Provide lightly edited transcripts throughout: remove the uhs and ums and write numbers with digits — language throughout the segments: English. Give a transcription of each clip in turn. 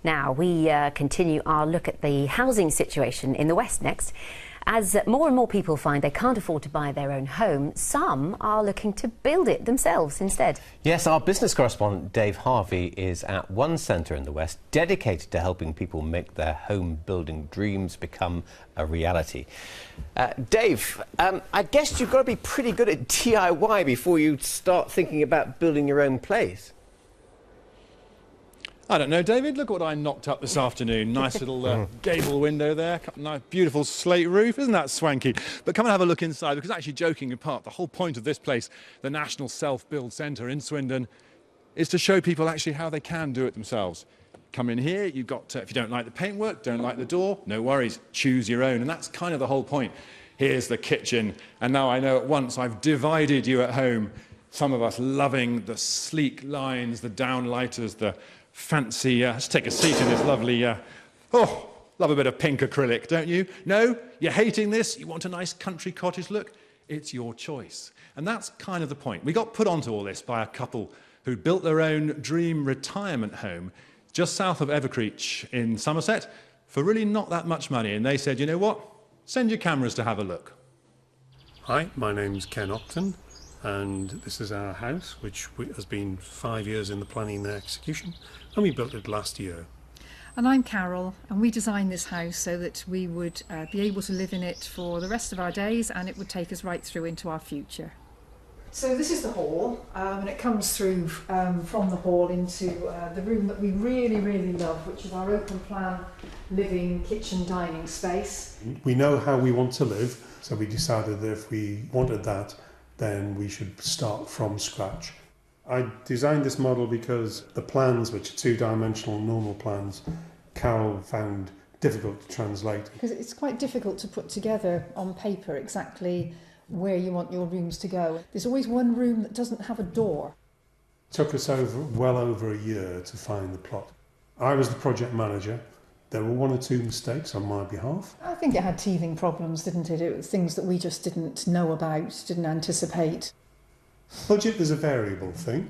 Now, we continue our look at the housing situation in the West next. As more and more people find they can't afford to buy their own home, some are looking to build it themselves instead. Yes, our business correspondent Dave Harvey is at one centre in the West dedicated to helping people make their home building dreams become a reality. Dave, I guess you've got to be pretty good at DIY before you start thinking about building your own place. I don't know, David. Look what I knocked up this afternoon. Nice little gable window there. Nice, beautiful slate roof. Isn't that swanky? But come and have a look inside, because actually, joking apart, the whole point of this place, the National Self-Build Centre in Swindon, is to show people actually how they can do it themselves. Come in here, you've got if you don't like the paintwork, don't like the door, no worries, choose your own. And that's kind of the whole point. Here's the kitchen. And now I know at once I've divided you at home. Some of us loving the sleek lines, the downlighters, the fancy, let's take a seat in this lovely, oh, love a bit of pink acrylic, don't you? No? You're hating this? You want a nice country cottage look? It's your choice. And that's kind of the point. We got put onto all this by a couple who built their own dream retirement home just south of Evercreech in Somerset for really not that much money. And they said, you know what? Send your cameras to have a look. Hi, my name's Ken Upton, and this is our house, which has been 5 years in the planning and execution, and we built it last year. And I'm Carol, and we designed this house so that we would be able to live in it for the rest of our days, and it would take us right through into our future. So this is the hall, and it comes through from the hall into the room that we really, really love, which is our open plan living kitchen dining space. We know how we want to live, so we decided that if we wanted that, then we should start from scratch. I designed this model because the plans, which are two-dimensional normal plans, Carol found difficult to translate. Because it's quite difficult to put together on paper exactly where you want your rooms to go. There's always one room that doesn't have a door. It took us well over a year to find the plot. I was the project manager. There were one or two mistakes on my behalf. I think it had teething problems, didn't it? It was things that we just didn't know about, didn't anticipate. Budget is a variable thing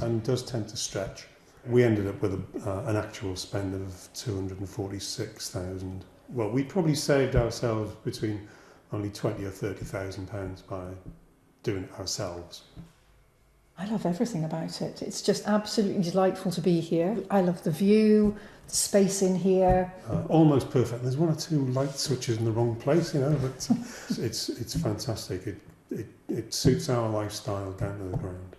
and does tend to stretch. We ended up with an actual spend of 246,000. Well, we probably saved ourselves between only 20 or 30,000 pounds by doing it ourselves. I love everything about it. It's just absolutely delightful to be here. I love the view, the space in here. Almost perfect. There's one or two light switches in the wrong place, you know, but it's fantastic. It suits our lifestyle down to the ground.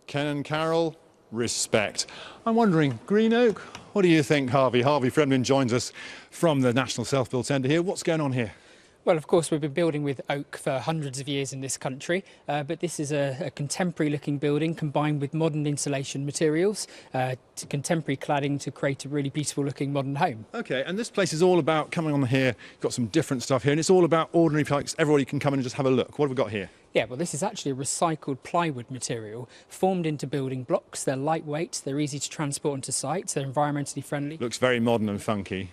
Ken and Carol, respect. I'm wondering, Green Oak, what do you think, Harvey? Harvey Fremlin joins us from the National Self-Build Centre here. What's going on here? Well, of course, we've been building with oak for hundreds of years in this country, but this is a contemporary-looking building combined with modern insulation materials, to contemporary cladding to create a really beautiful-looking modern home. OK, and this place is all about coming on here, got some different stuff here, and it's all about ordinary folks. Everybody can come in and just have a look. What have we got here? Yeah, well, this is actually a recycled plywood material formed into building blocks. They're lightweight, they're easy to transport onto sites, they're environmentally friendly. Looks very modern and funky.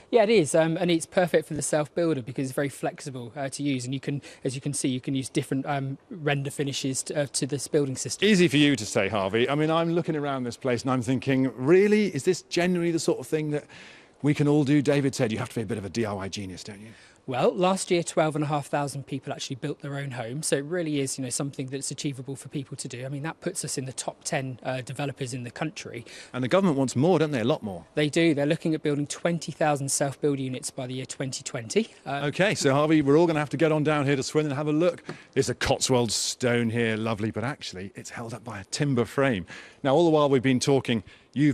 Yeah, it is, and it's perfect for the self-builder because it's very flexible to use, and you can, as you can see, you can use different render finishes to this building system. Easy for you to say, Harvey. I mean, I'm looking around this place and I'm thinking, really, is this genuinely the sort of thing that we can all do? David said you have to be a bit of a DIY genius, don't you? Well, last year 12,500 people actually built their own home, so it really is, you know, something that's achievable for people to do. I mean, that puts us in the top 10 developers in the country. And the government wants more, don't they? A lot more. They do. They're looking at building 20,000 self-build units by the year 2020. OK, so Harvey, we're all going to have to get on down here to Swindon and have a look. There's a Cotswold stone here, lovely, but actually it's held up by a timber frame. Now, all the while we've been talking, you've